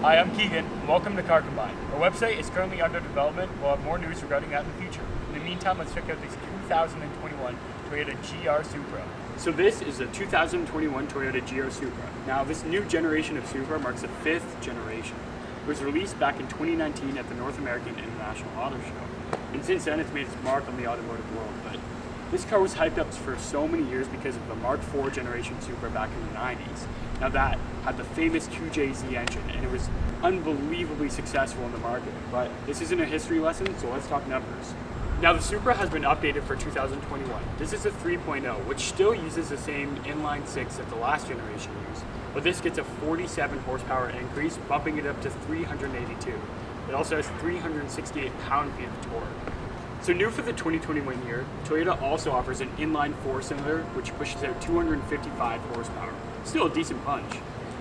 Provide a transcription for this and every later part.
Hi, I'm Keegan, and welcome to Car Combine. Our website is currently under development. We'll have more news regarding that in the future. In the meantime, let's check out this 2021 Toyota GR Supra. So this is a 2021 Toyota GR Supra. Now, this new generation of Supra marks the 5th generation. It was released back in 2019 at the North American International Auto Show. And since then, it's made its mark on the automotive world. But this car was hyped up for so many years because of the Mark IV generation Supra back in the 90s. Now that had the famous 2JZ engine, and it was unbelievably successful in the market. But this isn't a history lesson, so let's talk numbers. Now the Supra has been updated for 2021. This is a 3.0, which still uses the same inline six that the last generation used. But this gets a 47 horsepower increase, bumping it up to 382. It also has 368 pound-feet of torque. So new for the 2021 year, Toyota also offers an inline four-cylinder, which pushes out 255 horsepower. Still a decent punch.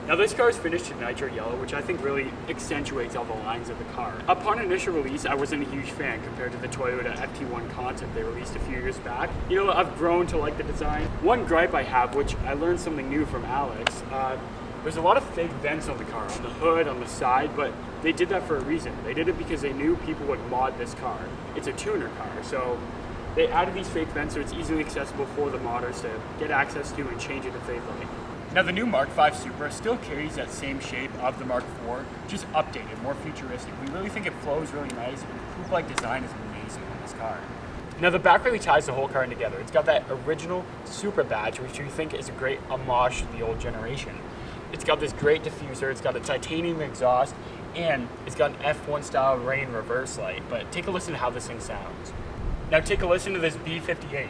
Now this car is finished in nitro yellow, which I think really accentuates all the lines of the car. Upon initial release, I wasn't a huge fan compared to the Toyota FT1 concept they released a few years back. You know, I've grown to like the design. One gripe I have, which I learned something new from Alex, there's a lot of fake vents on the car, on the hood, on the side, but they did that for a reason. They did it because they knew people would mod this car. It's a tuner car, so they added these fake vents so it's easily accessible for the modders to get access to and change it if they'd like. Now the new Mark V Supra still carries that same shape of the Mark IV, just updated, more futuristic. We really think it flows really nice, and the coupe-like design is amazing on this car. Now the back really ties the whole car in together. It's got that original Supra badge, which we think is a great homage to the old generation. It's got this great diffuser, it's got a titanium exhaust, and it's got an F1 style rain reverse light. But take a listen to how this thing sounds. Now take a listen to this B58.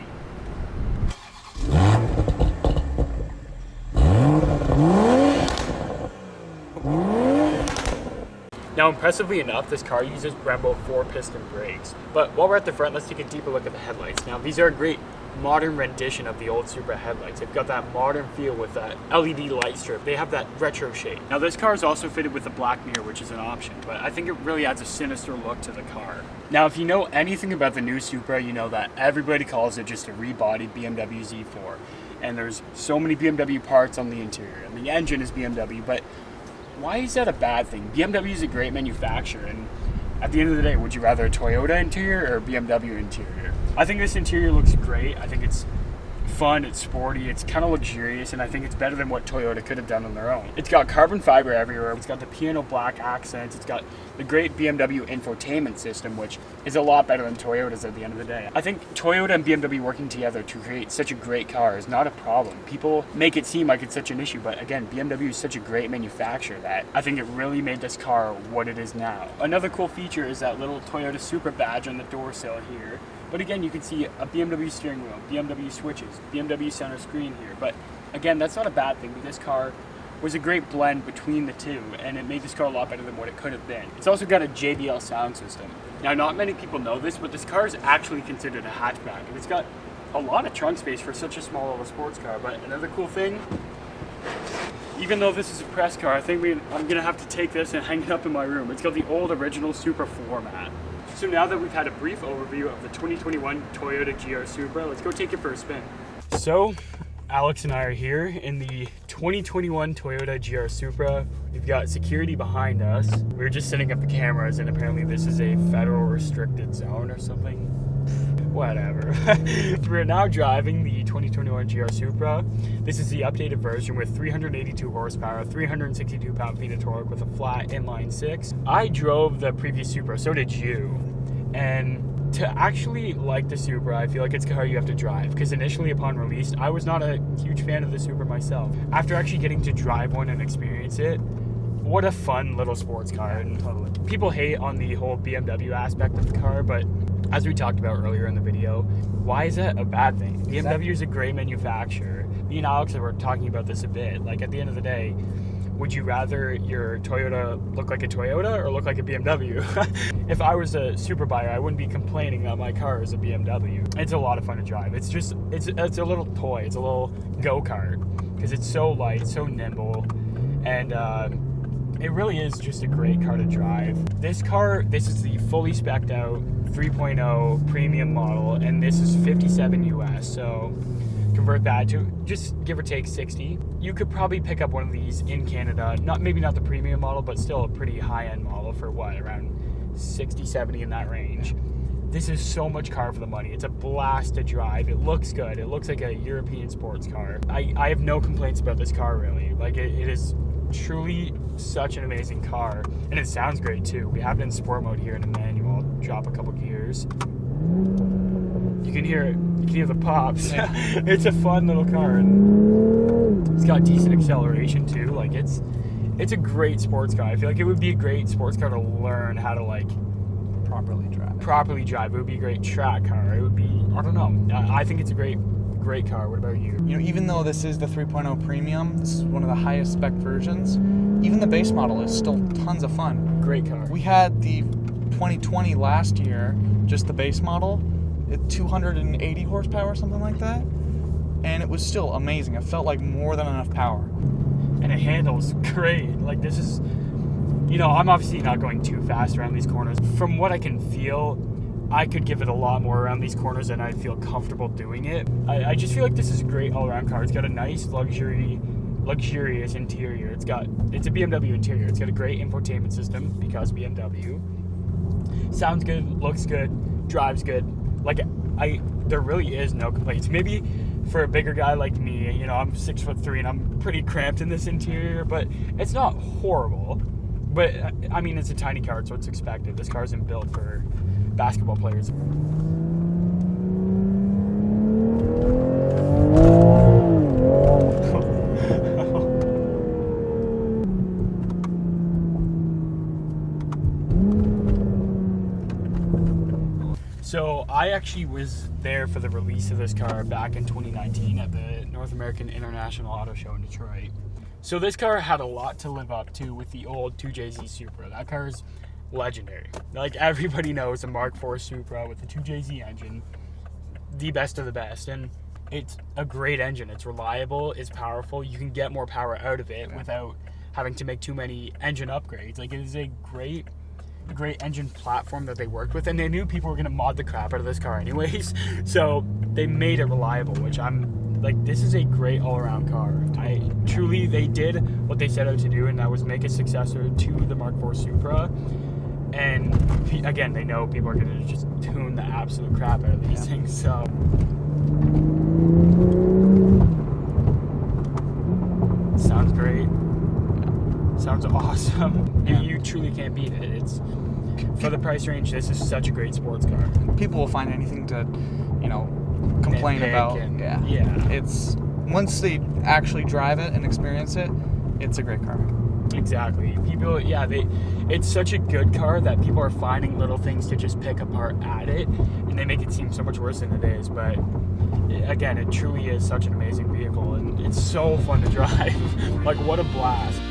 Now impressively enough, this car uses Brembo 4-piston brakes. But while we're at the front, let's take a deeper look at the headlights. Now these are a great modern rendition of the old Supra headlights. They've got that modern feel with that LED light strip. They have that retro shape. Now this car is also fitted with a black mirror, which is an option, but I think it really adds a sinister look to the car. Now if you know anything about the new Supra, you know that everybody calls it just a rebodied BMW Z4. And there's so many BMW parts on the interior, and the engine is BMW, but why is that a bad thing? BMW is a great manufacturer, and at the end of the day, would you rather a Toyota interior or a BMW interior? I think this interior looks great. I think it's fun, it's sporty, it's kind of luxurious, and I think it's better than what Toyota could have done on their own. It's got carbon fiber everywhere. It's got the piano black accents. It's got the great BMW infotainment system, which is a lot better than Toyota's at the end of the day. I think Toyota and BMW working together to create such a great car is not a problem. People make it seem like it's such an issue, but again, BMW is such a great manufacturer that I think it really made this car what it is now. Another cool feature is that little Toyota Supra badge on the door sill here. But again, you can see a BMW steering wheel, BMW switches, BMW center screen here. But again, that's not a bad thing. This car was a great blend between the two, and it made this car a lot better than what it could have been. It's also got a JBL sound system. Now, not many people know this, but this car is actually considered a hatchback, and it's got a lot of trunk space for such a small little sports car. But another cool thing, even though this is a press car, I think I'm gonna have to take this and hang it up in my room. It's got the old original Supra floor mat. So now that we've had a brief overview of the 2021 Toyota GR Supra, let's go take it for a spin. So, Alex and I are here in the 2021 Toyota GR Supra. We've got security behind us. We were just setting up the cameras, and apparently this is a federal restricted zone or something. Whatever. We're now driving the 2021 GR Supra. This is the updated version with 382 horsepower, 362 pound-feet of torque with a flat inline six. I drove the previous Supra, so did you. And to actually like the Supra, I feel like it's a car you have to drive, because initially upon release, I was not a huge fan of the Supra myself. After actually getting to drive one and experience it, what a fun little sports car. And people hate on the whole BMW aspect of the car, but as we talked about earlier in the video, why is that a bad thing? BMW is a great manufacturer. Me and Alex were talking about this a bit. Like, at the end of the day, would you rather your Toyota look like a Toyota or look like a BMW? If I was a Supra buyer, I wouldn't be complaining that my car is a BMW. It's a lot of fun to drive. It's a little toy. It's a little go-kart, because it's so light, so nimble, and it really is just a great car to drive. This is the fully spec'd out 3.0 premium model, and this is $57 US. So convert that to just give or take 60. You could probably pick up one of these in Canada, maybe not the premium model, but still a pretty high-end model for what, around 60, 70 in that range. This is so much car for the money. It's a blast to drive. It looks good. It looks like a European sports car. I have no complaints about this car, really. Like, it is truly such an amazing car, and it sounds great too. We have it in sport mode here in the manual. I'll drop a couple gears. You can hear it. You can hear the pops. Yeah. It's a fun little car, and it's got decent acceleration too. Like, it's a great sports car. I feel like it would be a great sports car to learn how to, like, properly drive. It would be a great track car. It would be, I don't know. I think it's a great car. What about you? You know, even though this is the 3.0 premium, this is one of the highest spec versions, even the base model is still tons of fun. Great car. We had the 2020 last year, just the base model, at 280 horsepower, something like that, and it was still amazing. It felt like more than enough power. And it handles great. Like, this is, you know, I'm obviously not going too fast around these corners. From what I can feel, I could give it a lot more around these corners than I'd feel comfortable doing it. I just feel like this is a great all-around car. It's got a nice luxurious interior. It's a BMW interior. It's got a great infotainment system because BMW. Sounds good, looks good, drives good. Like, there really is no complaints. Maybe for a bigger guy like me, you know, I'm 6'3" and I'm pretty cramped in this interior, but it's not horrible. But I mean, it's a tiny car, so it's expected. This car isn't built for basketball players. So I actually was there for the release of this car back in 2019 at the North American International Auto Show in Detroit. So this car had a lot to live up to with the old 2JZ Supra. That car is legendary. Like, everybody knows the Mark IV Supra with the 2JZ engine, the best of the best. And it's a great engine. It's reliable, it's powerful. You can get more power out of it without having to make too many engine upgrades. Like, it is a great engine platform that they worked with, and they knew people were going to mod the crap out of this car anyways, so they made it reliable, which I'm like, this is a great all-around car. They did what they set out to do, and that was make a successor to the Mark IV Supra. And again, they know people are going to just tune the absolute crap out of these things, so sounds great. Sounds awesome. Yeah. You truly can't beat it. It's, for the price range, this is such a great sports car. People will find anything to, you know, complain about. Yeah. It's, once they actually drive it and experience it, it's a great car. Exactly. People, it's such a good car that people are finding little things to just pick apart at it, and they make it seem so much worse than it is. But again, it truly is such an amazing vehicle, and it's so fun to drive. Like, what a blast.